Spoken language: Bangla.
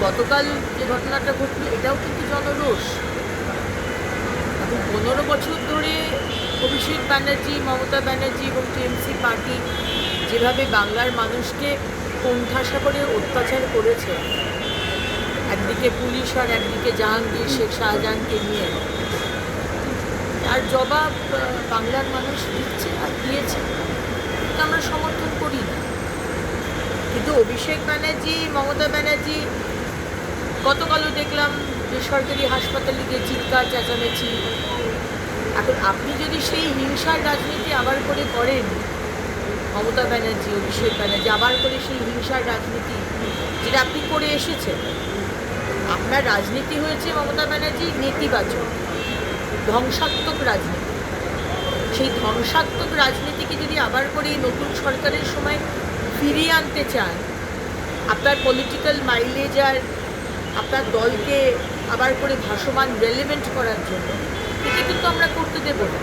গতকাল যে ঘটনাটা ঘটল এটাও কিন্তু জনরোষ। এখন 15 বছর ধরে অভিষেক ব্যানার্জি, মমতা ব্যানার্জি এবং টিএমসি পার্টি যেভাবে বাংলার মানুষকে কোণঠাসা করে অত্যাচার করেছে, একদিকে পুলিশ আর একদিকে জাহাঙ্গীর শেখ শাহজাহানকে নিয়ে, তার জবাব বাংলার মানুষ দিচ্ছে আর দিয়েছে। এটা আমরা সমর্থন করি না। কিন্তু অভিষেক ব্যানার্জি, মমতা ব্যানার্জি গতকালও দেখলাম বেসরকারি হাসপাতালে গিয়ে চিৎকার চেঁচামেচি। এখন আপনি যদি সেই হিংসার রাজনীতি আবার করে করেন, মমতা ব্যানার্জি, অভিষেক ব্যানার্জি আবার করে সেই হিংসার রাজনীতি যেটা আপনি করে এসেছেন, আপনার রাজনীতি হয়েছে মমতা ব্যানার্জি নেতিবাচক, ধ্বংসাত্মক রাজনীতি। সেই ধ্বংসাত্মক রাজনীতিকে যদি আবার করে নতুন সরকারের সময় ফিরিয়ে আনতে চান, আপনার পলিটিক্যাল মাইলেজ আর আপনার দলকে আবার করে ভাসমান রেলেভেন্ট করার জন্য, এটা কিন্তু আমরা করতে দেব না।